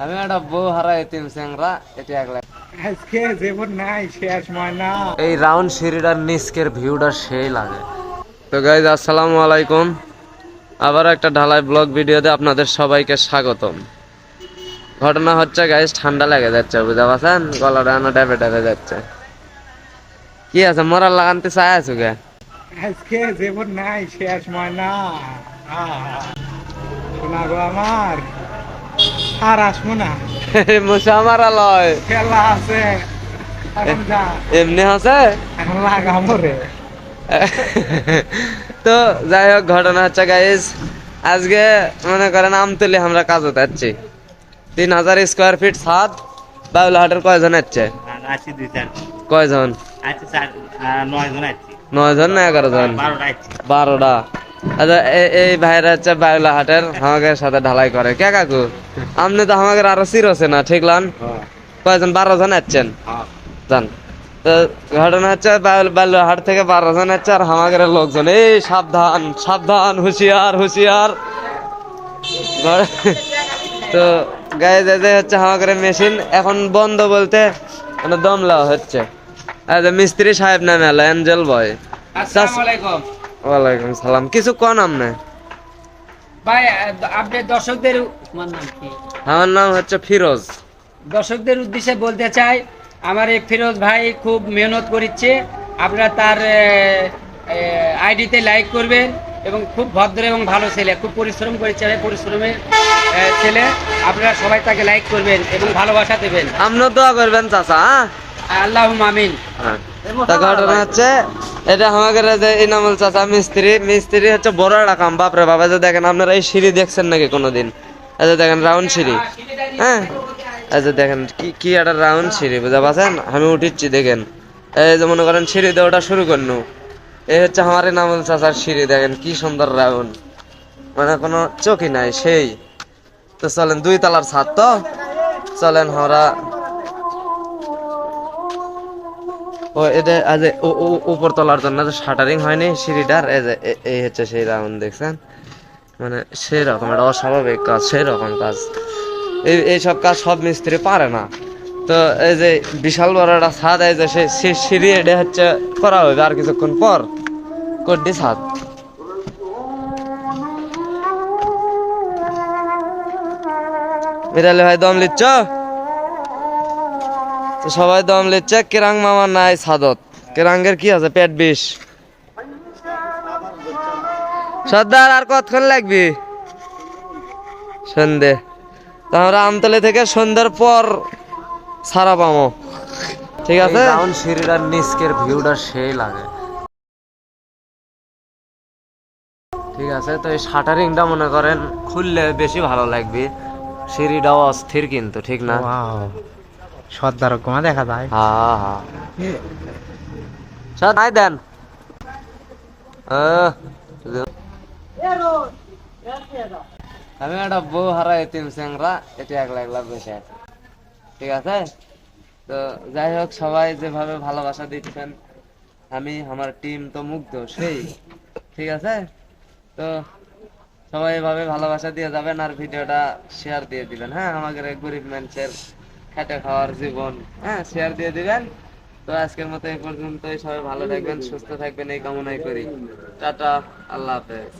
আমি একটা বউ হারা এতিম স্যাংরা এটা একলা। আজকে জীবন নাই শেষ ময়না। এই রাউন্ড সিঁড়িটার নিচকের ভিউটা সেই লাগে। তো গাইজ আসসালামু আলাইকুম, আবার একটা ঢালাই ব্লগ ভিডিওতে আপনাদের সবাইকে স্বাগতম। ঘটনা হচ্ছে গাইজ ঠান্ডা লেগে যাচ্ছে, বুঝতে পারছেন, গলাটা ডেবে ডেবে যাচ্ছে। কি আছে মরার লাগানতে চাই আছো গে? আজকে জীবন নাই শেষ ময়না। শোনা গো আমার, আর আসবো না। মশা মারা লয় খেলা আছে, এখন যা, এমনি আছে। এখন লাগামো রে। তো যাই হোক, ঘটনা হচ্ছে গাইজ আজকে মনে করেন আমতলি আমরা কাজে যাচ্ছি। 3000 স্কোয়ার ফিট ছাদ। বাউলাহাটের কয়জন যাচ্ছে? আছি দুই চার কয়জন? আছি চার 9 জন আছি। 9 জন না 11 জন? 12টা আছি। 12টা। আচ্ছা, এই ভাইরা হচ্ছে বাউলাহাটের আমাদের সাথে ঢালাই করে। কে কাকু, আপনি তো আমাদের আরো চিরছে না, ঠিক লান? কয়জন? 12 জন যাচ্ছেন? জান। তো ঘটনা হচ্ছে বালুরহাট থেকে 12 জন যাচ্ছে, আর আমাদের লোকজন এই সাবধান সাবধান, হুঁশিয়ার হুঁশিয়ার। তো গায়ে যে হচ্ছে আমাদের মেশিন এখন বন্ধ বলতে মানে দম দেওয়া হচ্ছে। মিস্ত্রি সাহেব নামে এলো, অ্যাঞ্জেল বয়। আসসালামু আলাইকুম ওয়ালাইকুম সালাম। কিছু কন আমনে? ভাই, আপনি দর্শকদের আমার নাম কি? আমার নাম হচ্ছে ফিরোজ। দর্শকদের উদ্দেশ্যে বলতে চাই, আমার এই ফিরোজ ভাই খুব মেহনত করছে। আপনারা তার আইডিতে লাইক করবেন, এবং খুব ভদ্র এবং ভালো ছেলে, খুব পরিশ্রম করেছে, পরিশ্রমের ছেলে। আপনারা সবাই তাকে লাইক করবেন এবং ভালোবাসা দেবেন। আপনিও দোয়া করবেন চাচা। আল্লাহুম্মা আমিন। তা ঘটনা হচ্ছে এটা আমাদের যে ইনামুল চাচা মিস্ত্রি, মিস্ত্রি হচ্ছে বড় একটা কাম। বাপরে বাবা, যে দেখেন আপনারা এই সিঁড়ি দেখছেন নাকি কোনোদিন? এই যে দেখেন রাউন্ড সিঁড়ি, হ্যাঁ, এই যে দেখেন কি কি একটা রাউন্ড সিঁড়ি, বুঝতে পারছেন? আমি উঠিচ্ছি দেখেন, এই যে মনে করেন সিঁড়ি দিয়ে ওটা শুরু করনু। এই হচ্ছে আমার ইনামুল চাচার সিঁড়ি, দেখেন কি সুন্দর রাউন্ড, মানে কোনো চোখই নাই সেই। তো চলেন, 2 তলার ছাদ, তো চলেন আমরা ও এটা আজ উপর তলার জন্য যে শাটারিং হয়নি সিঁড়িটার, এই যে এই হচ্ছে সেই রাউন্ড, দেখছেন? মানে সেই রকম একটা অস্বাভাবিক কাজ, সেই রকম কাজ। এইসব কাজ সব মিস্ত্রি পারে না। তো এই যে বিশাল বড় একটা ছাদ, এই যে সেই সিঁড়ি এটা হচ্ছে করা হবে আর কিছুক্ষণ পর করডি ছাদ। মিরালি ভাই দম লিচ্ছ? তো সবাই দম লিচ্ছে। কেরাং মামা নাই ছাদত। কেরাঙ্গের কি আছে, পেট বিষ। সর্দার আর কতক্ষণ লাগবি? সন্ধে। তা আমরা আমতলি থেকে সন্ধ্যার পর ছাড়া পাবো, ঠিক আছে? রাউন্ড সিঁড়িটার নিচকের ভিউটা সেই লাগে, ঠিক আছে? তো এই শাটারিংটা মনে করেন খুললে বেশি ভালো লাগবে। সিঁড়িটাও অস্থির কিন্তু, ঠিক না? সর্দার কমা দেখা যায়। হ্যাঁ হ্যাঁ, সব নাই দেন। আমি একটা বউ হারা এতিম স্যাংরা এটা একলা একলা বসে আছে, ঠিক আছে? তো যাই হোক, সবাই যেভাবে ভালোবাসা দিচ্ছেন, আমি আমার টিম তো মুগ্ধ সেই, ঠিক আছে? তো সবাই এভাবে ভালোবাসা দিয়ে যাবেন, আর ভিডিওটা শেয়ার দিয়ে দিবেন, হ্যাঁ? আমাদের এই গরিব মানুষের খেটে খাওয়ার জীবন, হ্যাঁ, শেয়ার দিয়ে দিবেন। তো আজকের মতো এই পর্যন্তই। সবাই ভালো থাকবেন, সুস্থ থাকবেন, এই কামনাই করি। টাটা, আল্লাহ হাফেজ।